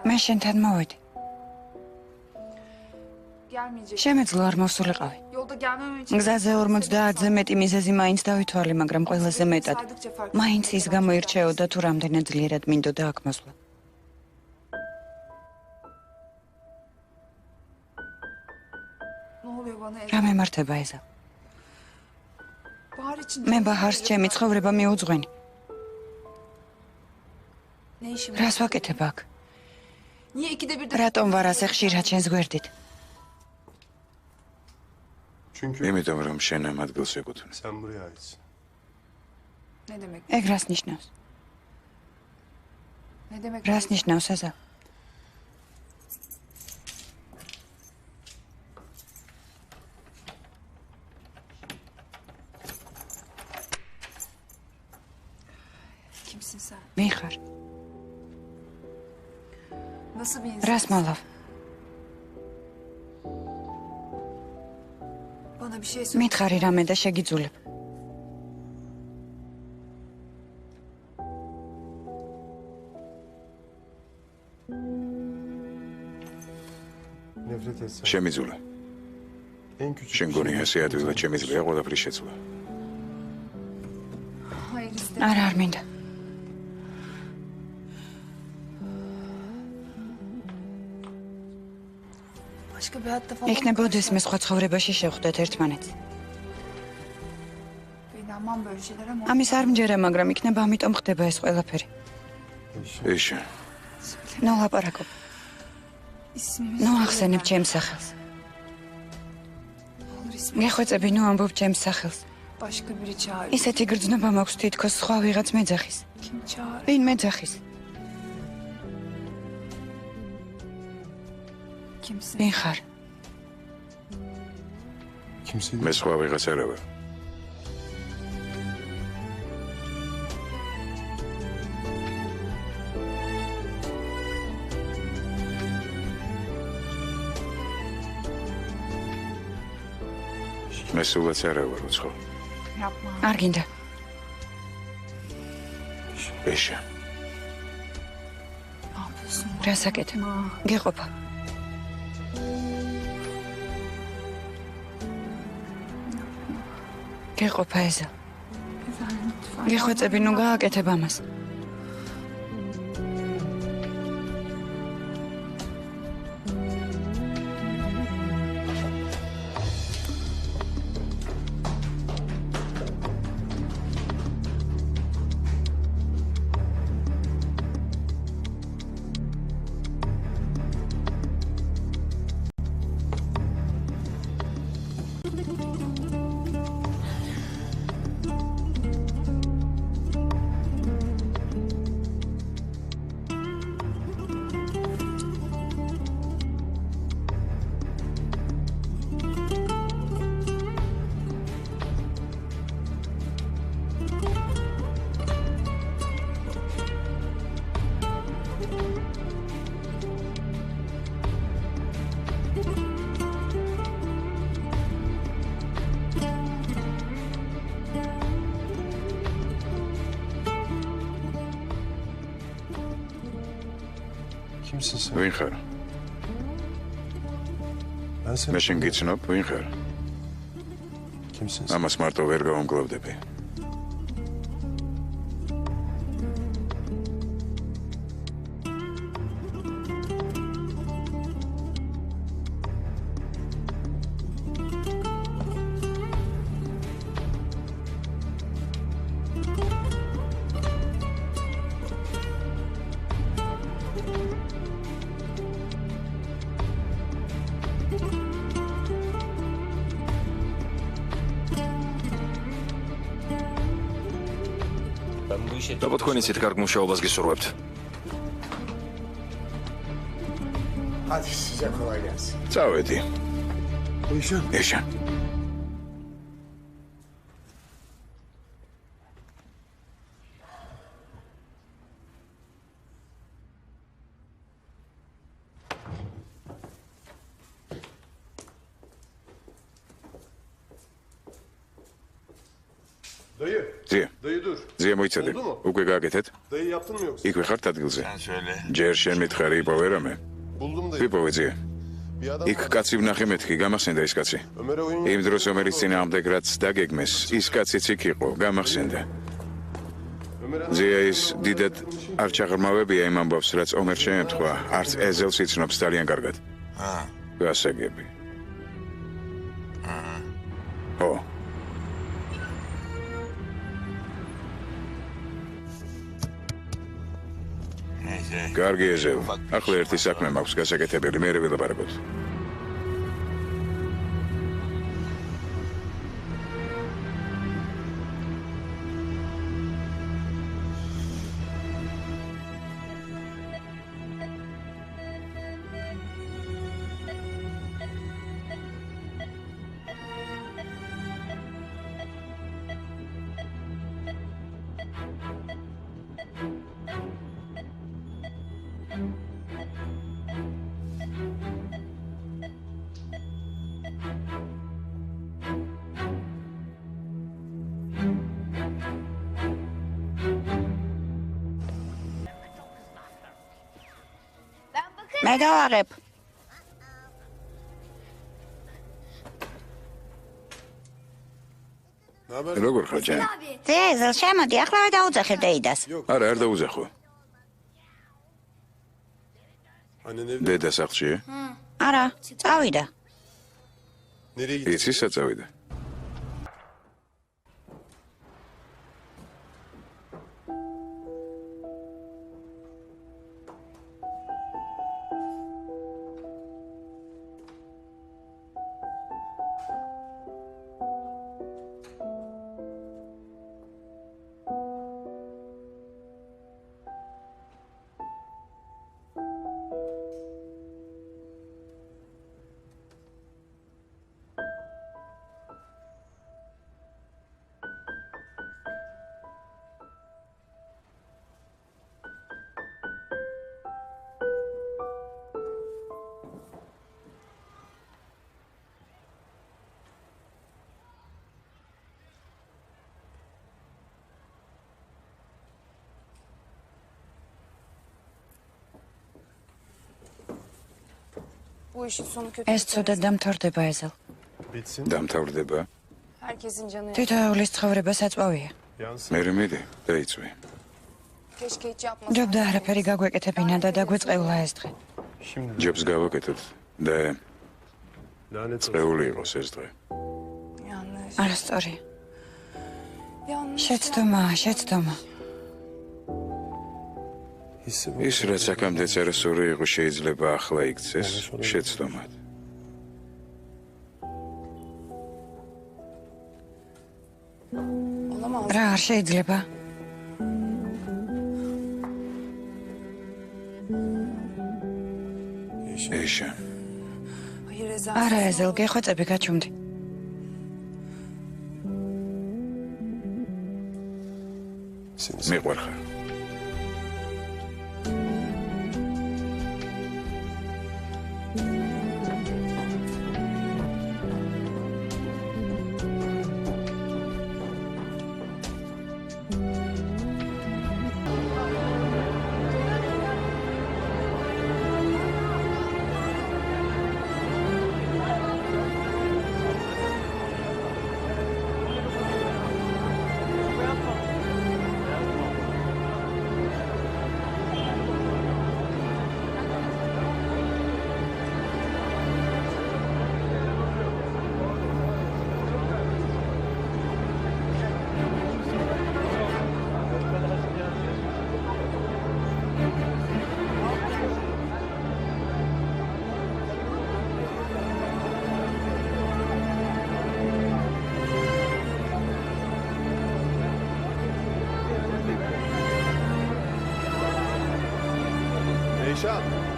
მე შენთან მოვედი. შემეძლო არ მოვსულიყავი. გზაზე 50-ზე მეტი მიზეზი მაინც დავითვალე, მაგრამ ყველაზე მეტად მაინც ის გამოირჩეოდა თუ რამდენად ძლიერად მინდოდა აქ მოსვლა. რა მემართება ეზა? მე ბაჰარს ჩემი ცხოვრება მიუძღვენი. რას ვაკეთებ აქ? რატომ ვარ ასე ხშირად შენს გვერდით? იმიტომ რომ შენ ამ ადგილს ეკუთვნი. ეგ რას ნიშნავს? რას ნიშნავს ეზა? ვინ ხარ? რას მალავ? მითხარი რამე და შეგიძულებ. შემიძულე. შენ გონი ასე ადვილად შემიძლია ყველაფრის შეცვლა? არა, არ მინდა. იქნებოდეს მე სხვა ცხოვრებაში შევხვდეთ ერთმანეთს. ამის არ მჯერა, მაგრამ იქნება ამიტომ ხდება ეს ყველაფერი. ეშა. ნუ ლაპარაკობ. ნუ ახსენებ ჩემს სახელს. გეხვეწები, ნუ ამბობ ჩემს სახელს. ისეთი გრძნობა მაქვს თითქოს სხვა ვიღაც მეძახის. ვინ მეძახის? ვინ ხარ? მე სხვა ვიღაც არა ვარ. მე სულაც არა ვარ უცხო. არ გინდა. ეშა. რას აკეთებ? გეყოფა. გეყოფა ეზა. გეხვეწები, ნუ გააკეთებ ამას. ვინ ხარ? მე შენ გიცნობ, ვინ ხარ? ამას მარტო ვერ გავამკლავდები. Robot თქვენ იცით კარგ მუშაობას გისურვებთ. წავედი. ეშა. Dayı. Zia. Dayı dur. Zia moitsade. Oldu mu? Უკვე გააკეთეთ? Dayı yaptın mı yoksa? იქვე ხართ ადგილზე? ჯერ შენ მითხარი იპოვე რამე? Buldum dayı. ვიპოვე Zia. Bir adam იქ კაცი ვნახე მეთქი, გამახსენდა ის კაცი. Ömer'e oyun იმ დროს ომერის წინააღმდეგ რაც დაგეგმეს, ის კაციც იქ იყო, გამახსენდა. Zia ის დიდად არ ჩაღრმავებია იმ ამბავს, რაც ომერ შეემთხვა, არც ეზელს იცნობს ძალიან კარგად. გასაგები. ო. კარგი ეზელ. ახლა ერთი საქმე მაქვს გასაკეთებელი, მე ვილაპარაკოთ. მე გავაღებ. როგორ ხარ ჯან? ზეზელ, შემოდი, ახლავე დაუძახებ დეიდას. არა, არ დაუძახო. annen evde. დედა სახლშია? არა, წავიდა. Nereye gitti? იცი საწავიდა. Bu işin sonu kötü. ეს ცუდად დამთავრდება ეზელ. Bitsin. დამთავრდება. Herkesin canı yanıyor. თითოეულის ცხოვრება საწვავია. Yansın. მე მიდი, დაიწვი. Keşke hiç yapmasaydım. ჯობდა არაფერი გაგვეკეთებინა და დაგვეწყევლა ეს დღე. Şimdi ჯობს გავაკეთოთ და lanet olsun. წეული იყოს ეს დღე. Yanlış. არასწორი. Yanlış. შეცდომა. Hissi bu. ის რაც აქამდე წარსული იყო შეიძლება ახლა იქცეს შეცდომად. Olamaz. რა არ შეიძლება? ეშა, Hayır Ezel. არა ეზელ, გეხვეწები გაჩუმდი. Seni მიყვარხარ.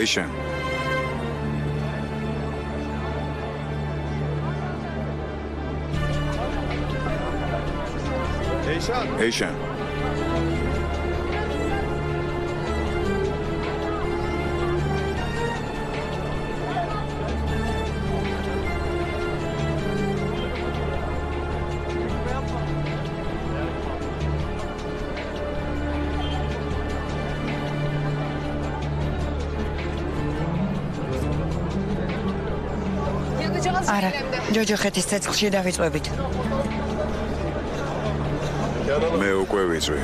Eyşan. ეშა, Eyşan. ეშა. არა, ჯოჯოხეთის ცეცხლში დავიწყებით. მე უკვე ვიწვი.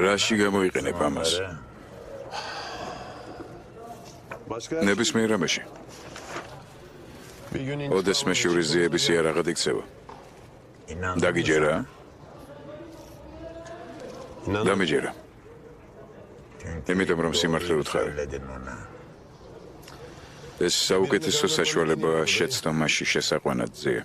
რაში გამოიყენებ ამას? ნებისმიერ რამეში. ოდესმე შურიზიების იარაღად იქცევა. დაგიჯერა? დამიჯერა. იმიტომ რომ სიმართლე ვუთხარი. ეს საუკეთესო საშუალებაა შეცდომაში შესაყვანად ძია.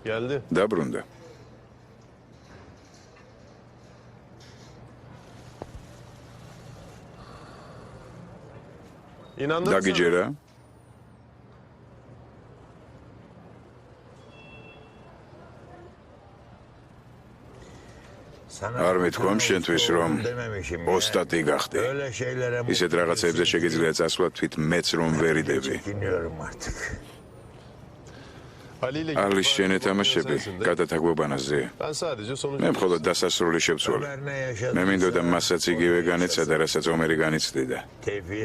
დაბრუნდა. დაგიჯერა? არ მithქვამ შენთვის რომ ოსტატი გახდი. ისეთ რაღაცებზე შეგიძლია წასვლა თვით მეც რომ ვერიდები. ალის შენი თამაშები გადათაგვებანაზე. მე მხოლოდ დასასრული შევცვალე. მე მინდოდა მასაც იგივე განეცა და რასაც ომერი განიცდიდა.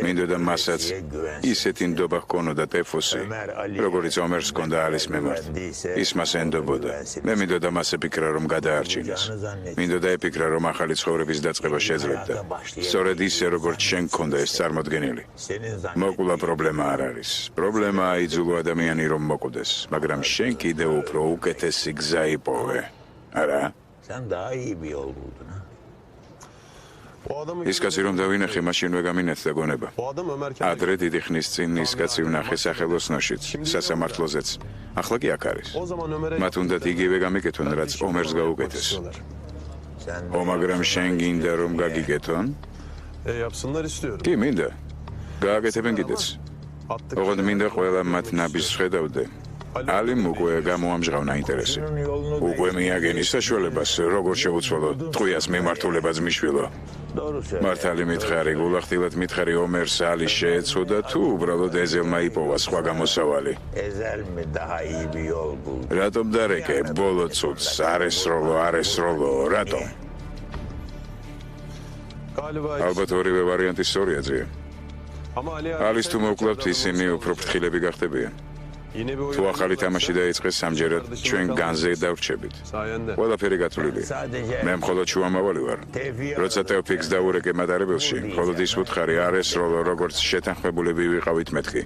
მინდოდა მასაც ისეთი ნდობა ჰქონოდა ტეფოსი, როგორც ომერს ჰქონდა ალის მიმართ. ის მას ენდობოდა. მე მინდოდა მას ეფიქრა რომ გადაარჩინოს. მინდოდა ეფიქრა რომ ახალი ცხოვრების დაწყება შეძლებდა. სწორედ ისე როგორც შენ გქონდა ეს წარმოდგენილი. მოკულა პრობლემა არ არის. პრობლემაა იძულო ადამიანი რომ მოკვდეს, მაგრამ შენ კიდევ უფრო უკეთესი გზა იპოვე, არა? ის კაცი რომ დავინახე, მაშინვე გამინეცდა გონება. ადრე დიდი ხნის წინ ის კაცი ვნახე სახელოსნოშიც, სასამართლოზეც. ახლა კი აქ არის. მათ უნდათ იგივე გამიკეთონ, რაც ომერს გაუკეთეს. მაგრამ შენ გინდა რომ გაგიკეთონ? კი, მინდა. გააკეთებენ კიდეც. ოღონდ მინდა ყველა მათ ნაბიჯს ხედავდე. ალიმ უკვე გამოამჟღავნა ინტერესი. უკვე მიაგენი საშუალებას, როგორ შეუცვალო ტყვიას მიმართულებაც მიშვილო. მართალი მითხარი, გულახდილად მითხარი ომერს ალი შეეცოდა თუ უბრალოდ ეზელმა იპოვა სხვა გამოსავალი. რატომ დარეკე ბოლო წუთს არესროლო, რატომ? ალბათ ორივე ვარიანტი სწორია ძია. ალის თუ მოვკლავთ, ისინი უფრო ფრთხილები გახდებიან. თუ ახალი თამაში დაიწყეს სამჯერად, ჩვენ განზე დავრჩებით. ყველაფერი გათვლილია. მე მხოლოდ შუამავალი ვარ. როცა ტეოფიქს დაურეკე მატარებელში, მხოლოდ ის უთხარი არესროლო, როგორც შეთანხმებულები ვიყავით მეთქი.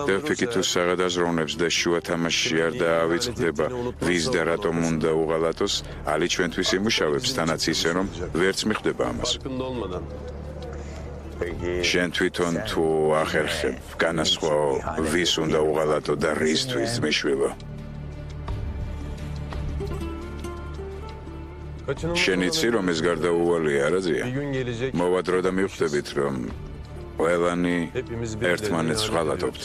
ტეოფიქი თუ საღად აზროვნებს და შუა თამაში არ დაავიწყდება, ვის და რატომ უნდა უღალატოს, ალი ჩვენთვის იმუშავებს, თანაც ისე რომ ვერც მიხვდება ამას. შენ თვითონ თუ ახერხებ, განასხვაო, ვის უნდა უღალატო და რისთვის მიშვილო. შენ იცი რომ ეს გარდაუვალია, არა ძია? მოვა დრო და მივხვდებით რომ ყველანი ერთმანეთს ვღალატობთ.